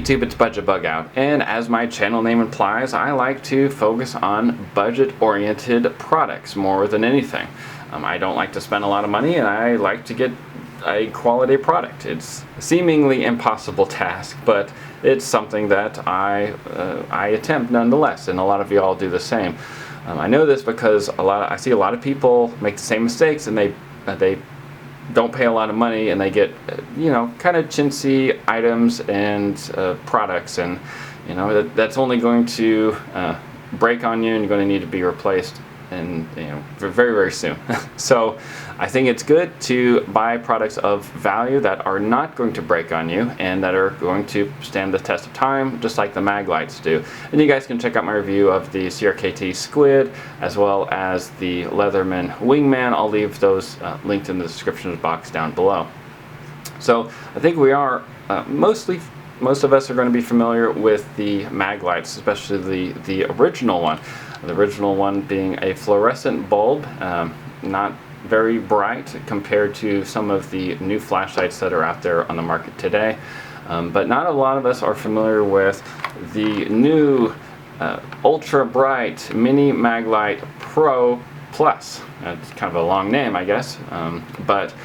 YouTube, it's Budget Bug Out, and as my channel name implies, I like to focus on budget-oriented products more than anything. I don't like to spend a lot of money, and I like to get a quality product. It's a seemingly impossible task, but it's something that I attempt nonetheless, and a lot of you all do the same. I know this because I see a lot of people make the same mistakes, and they don't pay a lot of money, and they get kind of chintzy items and products, and that's only going to break on you, and you're going to need to be replaced, and very, very soon. So I think it's good to buy products of value that are not going to break on you and that are going to stand the test of time, just like the MagLites do. And you guys can check out my review of the CRKT Squid as well as the Leatherman Wingman. I'll leave those linked in the description box down below. So I think we are most of us are going to be familiar with the MagLites, especially the original one. The original one being a fluorescent bulb, not very bright compared to some of the new flashlights that are out there on the market today. But not a lot of us are familiar with the new ultra bright Mini MagLite Pro Plus. It's kind of a long name, I guess, but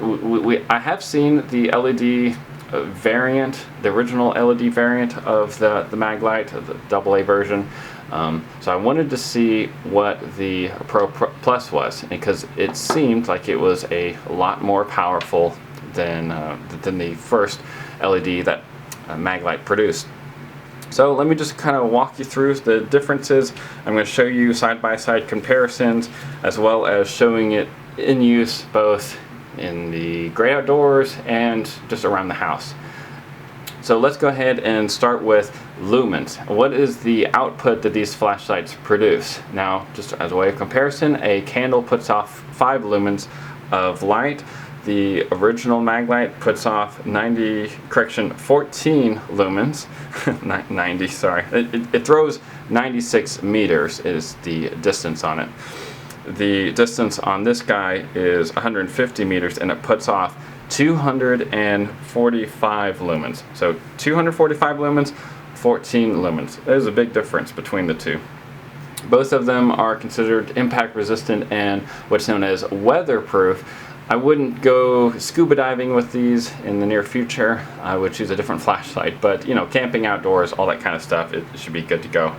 I have seen the LED variant, the original LED variant of the MagLite, the AA version. So I wanted to see what the Pro Plus was, because it seemed like it was a lot more powerful than the first LED that MagLite produced. So let me just kind of walk you through the differences. I'm going to show you side-by-side comparisons, as well as showing it in use both in the great outdoors and just around the house. So let's go ahead and start with lumens. What is the output that these flashlights produce? Now, just as a way of comparison, a candle puts off 5 lumens of light. The original MagLite puts off 14 lumens. 90, sorry. It throws 96 meters is the distance on it. The distance on this guy is 150 meters, and it puts off 245 lumens. So 245 lumens, 14 lumens. There's a big difference between the two. Both of them are considered impact resistant and what's known as weatherproof. I wouldn't go scuba diving with these in the near future. I would choose a different flashlight, but camping outdoors, all that kind of stuff, it should be good to go.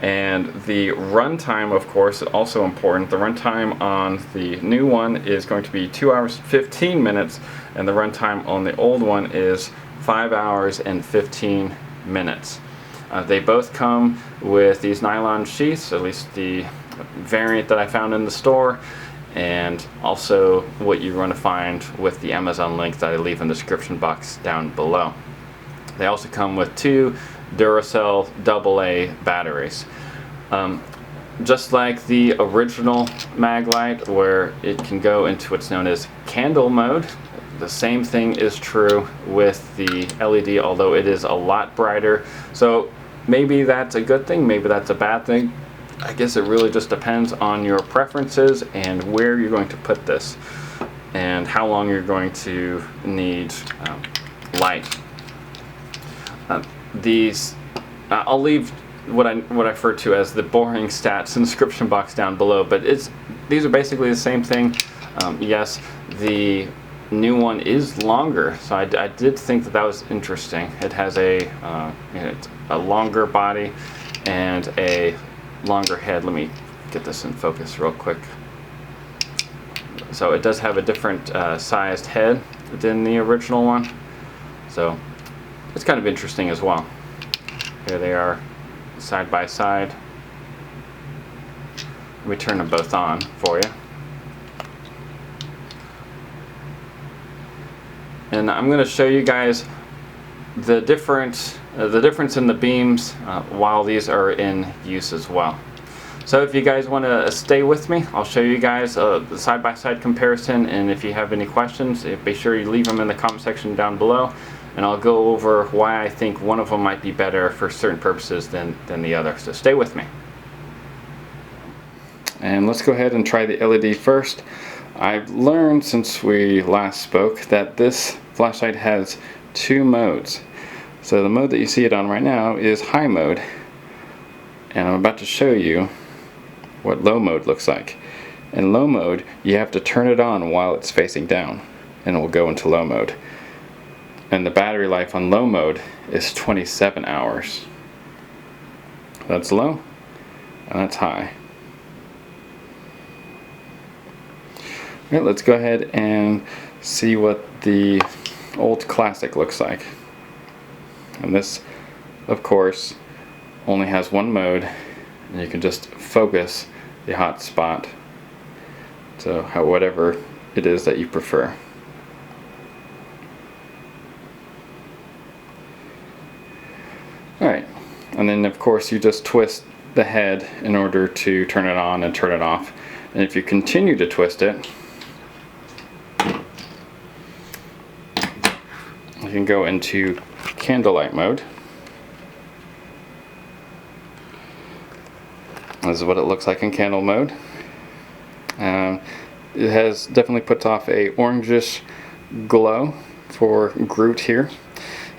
And the runtime, of course, is also important. The runtime on the new one is going to be 2 hours 15 minutes, and the runtime on the old one is 5 hours and 15 minutes. They both come with these nylon sheaths, at least the variant that I found in the store, and also what you're going to find with the Amazon link that I leave in the description box down below. They also come with 2 Duracell AA batteries. Just like the original MagLite, where it can go into what's known as candle mode, the same thing is true with the LED, although it is a lot brighter. So maybe that's a good thing, maybe that's a bad thing. I guess it really just depends on your preferences and where you're going to put this and how long you're going to need light. I'll leave what I refer to as the boring stats in the description box down below, but these are basically the same thing. Yes, the new one is longer, so I did think that was interesting. It has a longer body and a longer head. Let me get this in focus real quick. So it does have a different sized head than the original one, so it's kind of interesting as well. Here they are side by side. Let me turn them both on for you. And I'm going to show you guys the difference in the beams while these are in use as well. So if you guys want to stay with me, I'll show you guys the side-by-side comparison, and if you have any questions, be sure you leave them in the comment section down below, and I'll go over why I think one of them might be better for certain purposes than the other. So stay with me. And let's go ahead and try the LED first. I've learned since we last spoke that this flashlight has 2 modes. So the mode that you see it on right now is high mode, and I'm about to show you what low mode looks like. In low mode, you have to turn it on while it's facing down, and it will go into low mode. And the battery life on low mode is 27 hours. That's low, and that's high. All right, let's go ahead and see what the old classic looks like. And this, of course, only has one mode, and you can just focus the hot spot to whatever it is that you prefer. Alright, and then of course you just twist the head in order to turn it on and turn it off. And if you continue to twist it, you can go into candlelight mode. This is what it looks like in candle mode. It has definitely puts off a orangish glow for Groot here.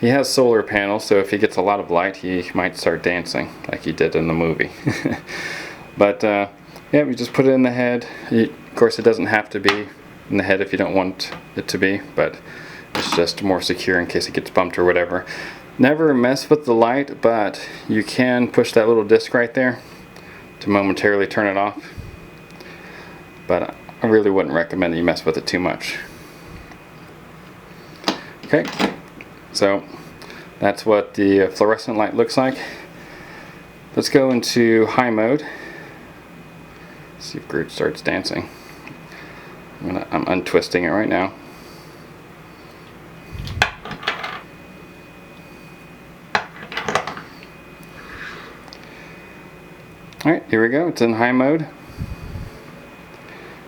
He has solar panels, so if he gets a lot of light, he might start dancing like he did in the movie. But yeah, we just put it in the head. Of course, it doesn't have to be in the head if you don't want it to be, but it's just more secure in case it gets bumped or whatever. Never mess with the light, but you can push that little disc right there to momentarily turn it off. But I really wouldn't recommend that you mess with it too much. Okay, so that's what the fluorescent light looks like. Let's go into high mode. See if Groot starts dancing. I'm untwisting it right now. Alright, here we go. It's in high mode.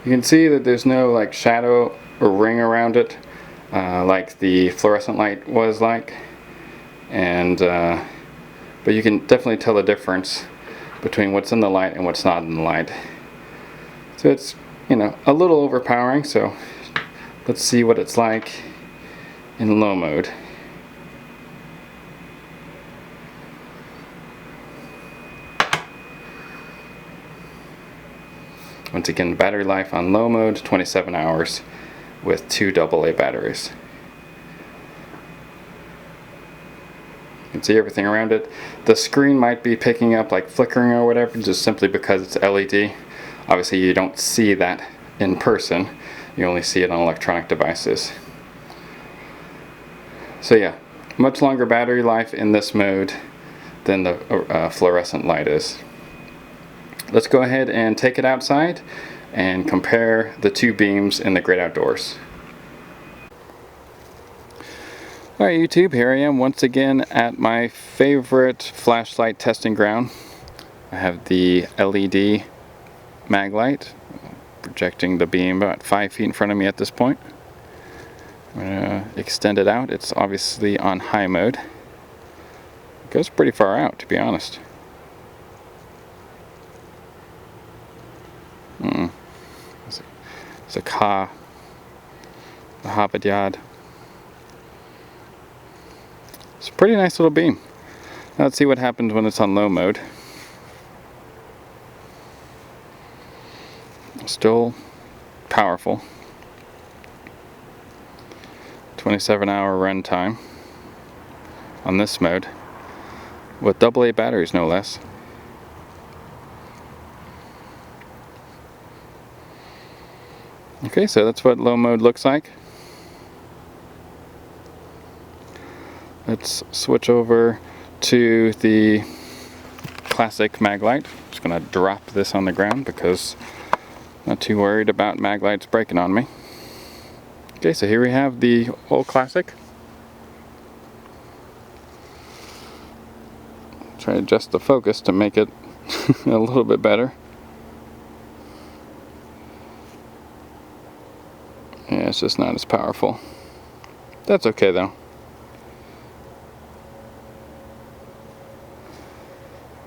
You can see that there's no like shadow or ring around it like the fluorescent light was like. And but you can definitely tell the difference between what's in the light and what's not in the light. So it's, you know, a little overpowering, so let's see what it's like in low mode. Once again, battery life on low mode, 27 hours with 2 AA batteries. You can see everything around it. The screen might be picking up like flickering or whatever, just simply because it's LED. Obviously you don't see that in person, you only see it on electronic devices. So yeah, much longer battery life in this mode than the fluorescent light is. Let's go ahead and take it outside and compare the two beams in the great outdoors. Alright YouTube, here I am once again at my favorite flashlight testing ground. I have the LED MagLite projecting the beam about 5 feet in front of me at this point. I'm going to extend it out. It's obviously on high mode. It goes pretty far out, to be honest. It's a Havidyad. It's a pretty nice little beam. Now let's see what happens when it's on low mode. Still powerful. 27-hour run time on this mode with AA batteries, no less. Okay, so that's what low mode looks like. Let's switch over to the classic MagLite. I'm just going to drop this on the ground because I'm not too worried about MagLites breaking on me. Okay, so here we have the old classic. Try to adjust the focus to make it a little bit better. Yeah, it's just not as powerful. That's okay though.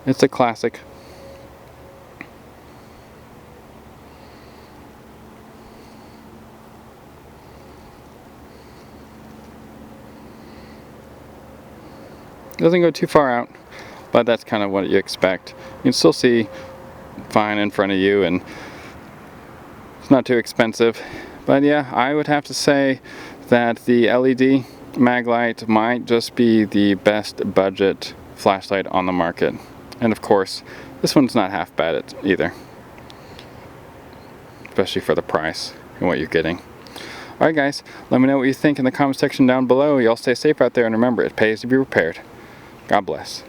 It's a classic. It doesn't go too far out, but that's kind of what you expect. You can still see fine in front of you, and it's not too expensive. But yeah, I would have to say that the LED MagLite might just be the best budget flashlight on the market. And of course, this one's not half bad either, especially for the price and what you're getting. Alright guys, let me know what you think in the comment section down below. Y'all stay safe out there, and remember, it pays to be repaired. God bless.